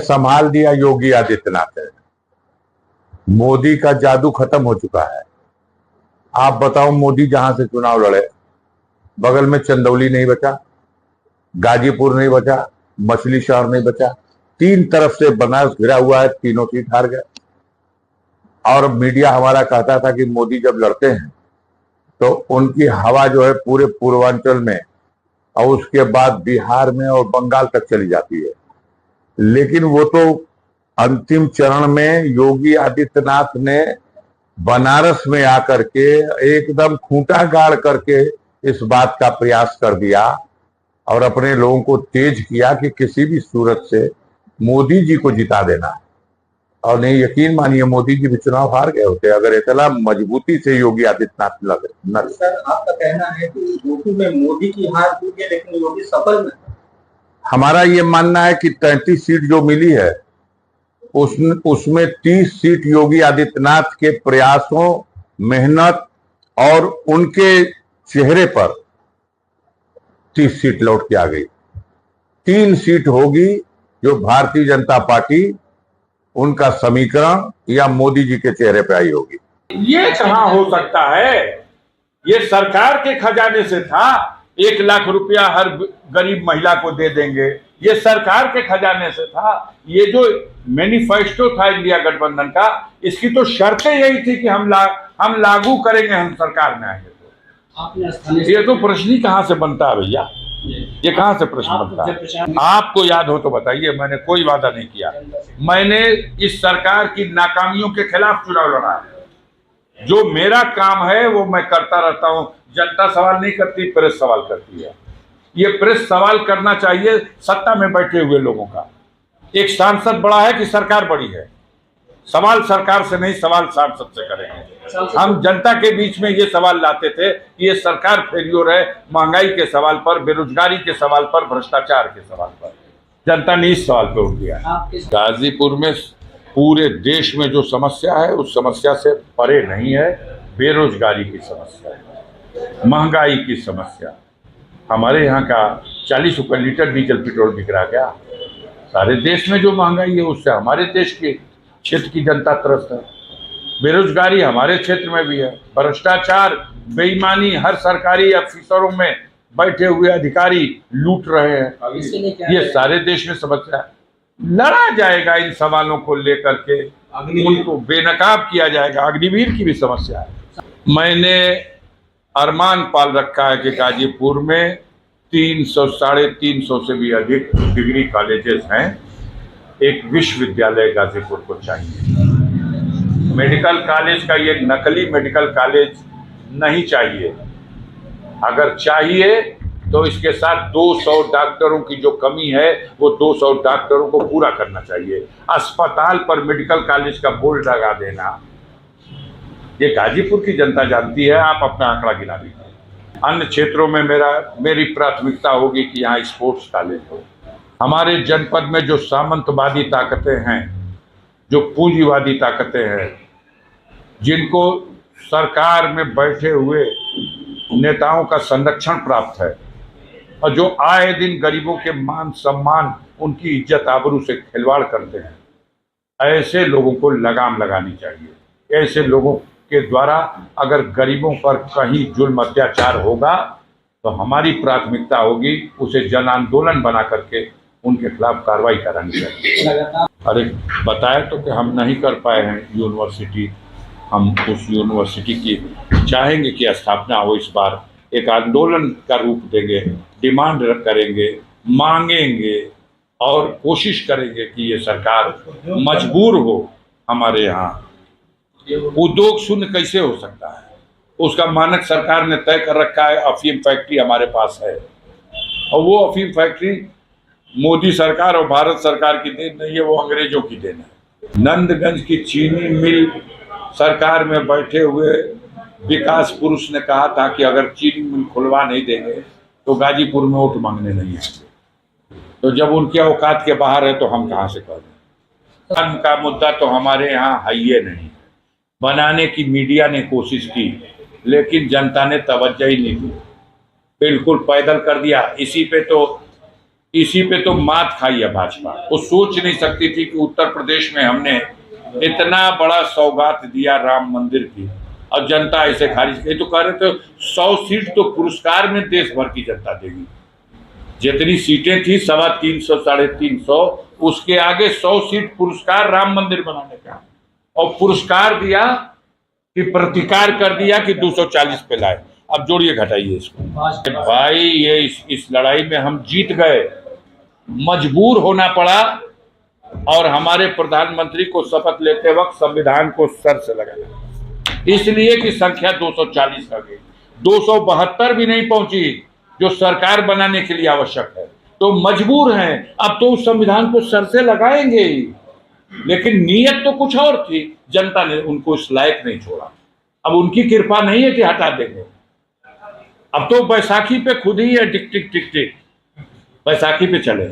संभाल दिया योगी आदित्यनाथ है। मोदी का जादू खत्म हो चुका है। आप बताओ, मोदी जहां से चुनाव लड़े, बगल में चंदौली नहीं बचा, गाजीपुर नहीं बचा, मछली शहर नहीं बचा, तीन तरफ से बनारस घिरा हुआ है, तीनों सीट हार गए। और मीडिया हमारा कहता था कि मोदी जब लड़ते हैं तो उनकी हवा जो है पूरे पूर्वांचल में और उसके बाद बिहार में और बंगाल तक चली जाती है। लेकिन वो तो अंतिम चरण में योगी आदित्यनाथ ने बनारस में आकर के एकदम खूंटा गाड़ करके इस बात का प्रयास कर दिया और अपने लोगों को तेज किया कि किसी भी सूरत से मोदी जी को जिता देना। और नहीं, यकीन मानिए, मोदी जी भी चुनाव हार गए होते अगर इतना मजबूती से योगी आदित्यनाथ लगे न। सर, आपका कहना है कि यूपी में मोदी की हार हुई है लेकिन योगी सफल नहीं। हमारा ये मानना है कि 33 सीट जो मिली है उसमें 30 सीट योगी आदित्यनाथ के प्रयासों, मेहनत और उनके चेहरे पर 30 सीट लौट के आ गई। 3 सीट होगी जो भारतीय जनता पार्टी, उनका समीकरण या मोदी जी के चेहरे पे आई होगी। ये कहां हो सकता है? ये सरकार के खजाने से था। 1 लाख रुपया हर गरीब महिला को दे देंगे, ये सरकार के खजाने से था। ये जो मैनिफेस्टो था इंडिया गठबंधन का, इसकी तो शर्तें यही थी कि हम लागू करेंगे, हम सरकार में आएंगे तो। ये तो प्रश्न ही कहां से बनता है भैया? ये कहां से प्रश्न बनता है? आपको याद हो तो बताइए, मैंने कोई वादा नहीं किया। मैंने इस सरकार की नाकामियों के खिलाफ चुनाव लड़ा है। जो मेरा काम है वो मैं करता रहता हूं। जनता सवाल नहीं करती, प्रेस सवाल करती है। ये प्रेस सवाल करना चाहिए सत्ता में बैठे हुए लोगों का। एक सांसद बड़ा है कि सरकार बड़ी है? सवाल सरकार से नहीं, सवाल सांसद से करेंगे। हम जनता के बीच में ये सवाल लाते थे कि ये सरकार फेलियर है, महंगाई के सवाल पर, बेरोजगारी के सवाल पर, भ्रष्टाचार के सवाल पर। जनता ने इस सवाल पे वोट दिया। गाजीपुर में पूरे देश में जो समस्या है उस समस्या से परे नहीं है। बेरोजगारी की समस्या है, महंगाई की समस्या। हमारे यहाँ का 40 रुपये लीटर डीजल पेट्रोल बिक रहा क्या? सारे देश में जो महंगाई है उससे हमारे देश के क्षेत्र की जनता त्रस्त है। बेरोजगारी हमारे क्षेत्र में भी है। भ्रष्टाचार, बेईमानी, हर सरकारी अफसरों में बैठे हुए अधिकारी लूट रहे हैं। ये सारे देश में समस्या है। लड़ा जाएगा इन सवालों को लेकर के, उनको बेनकाब किया जाएगा। अग्निवीर की भी समस्या है। मैंने अरमान पाल रखा है कि गाजीपुर में 300 साढ़े 300 से भी अधिक डिग्री कॉलेजेस हैं। एक विश्वविद्यालय गाजीपुर को चाहिए। मेडिकल कॉलेज का ये नकली मेडिकल कॉलेज नहीं चाहिए। अगर चाहिए तो इसके साथ 200 डॉक्टरों की जो कमी है वो 200 डॉक्टरों को पूरा करना चाहिए। अस्पताल पर मेडिकल कॉलेज का बोर्ड लगा देना, ये गाजीपुर की जनता जानती है। आप अपना आंकड़ा गिना लीजिए। अन्य क्षेत्रों में मेरी प्राथमिकता होगी कि यहाँ स्पोर्ट्स कॉलेज हो। हमारे जनपद में जो सामंतवादी ताकतें हैं, जो पूंजीवादी ताकतें हैं, जिनको सरकार में बैठे हुए नेताओं का संरक्षण प्राप्त है और जो आए दिन गरीबों के मान सम्मान, उनकी इज्जत आबरू से खिलवाड़ करते हैं, ऐसे लोगों को लगाम लगानी चाहिए। ऐसे लोगों के द्वारा अगर गरीबों पर कहीं जुल्म अत्याचार होगा तो हमारी प्राथमिकता होगी उसे जन आंदोलन बना करके उनके खिलाफ कार्रवाई करानी चाहिए। अरे बताए तो कि हम नहीं कर पाए हैं यूनिवर्सिटी। हम उस यूनिवर्सिटी की चाहेंगे कि स्थापना हो। इस बार एक आंदोलन का रूप देंगे, डिमांड करेंगे, मांगेंगे और कोशिश करेंगे कि ये सरकार मजबूर हो। हमारे यहाँ उद्योग शून्य कैसे हो सकता है? उसका मानक सरकार ने तय कर रखा है। अफीम फैक्ट्री हमारे पास है और वो अफीम फैक्ट्री मोदी सरकार और भारत सरकार की देन नहीं है, वो अंग्रेजों की देन है। नंदगंज की चीनी मिल सरकार में बैठे हुए विकास पुरुष ने कहा था कि अगर चीनी मिल खुलवा नहीं देंगे तो गाजीपुर में वोट मांगने नहीं आएंगे। तो जब उनके औकात के बाहर है तो हम कहाँ से कर दें? धर्म का मुद्दा तो हमारे यहाँ है ही नहीं। बनाने की मीडिया ने कोशिश की लेकिन जनता ने तवज्जो ही नहीं दी, बिल्कुल पैदल कर दिया। इसी पे तो इसी पे तो मात खाई है भाजपा। वो सोच नहीं सकती थी कि उत्तर प्रदेश में हमने इतना बड़ा सौगात दिया राम मंदिर की और जनता ऐसे खारिज की। तो कह रहे थे 100 सीट तो पुरस्कार में देश भर की जनता देगी। जितनी सीटें थी 350 350, उसके आगे 100 सीट पुरस्कार राम मंदिर बनाने का, और पुरस्कार दिया कि प्रतिकार कर दिया कि 240 पे लाए। अब जोड़िए घटाइए इसको। भाई ये इस लड़ाई में हम जीत गए, मजबूर होना पड़ा, और हमारे प्रधानमंत्री को शपथ लेते वक्त संविधान को सर से लगाया, इसलिए कि संख्या 240 आ गई। 272 भी नहीं पहुंची जो सरकार बनाने के लिए आवश्यक है, तो मजबूर हैं। अब तो उस संविधान को सर से लगाएंगे ही, लेकिन नीयत तो कुछ और थी। जनता ने उनको इस लायक नहीं छोड़ा। अब उनकी कृपा नहीं है कि हटा देंगे। अब तो बैसाखी पे खुद ही है टिक टिक टिक टिक, बैसाखी पे चले।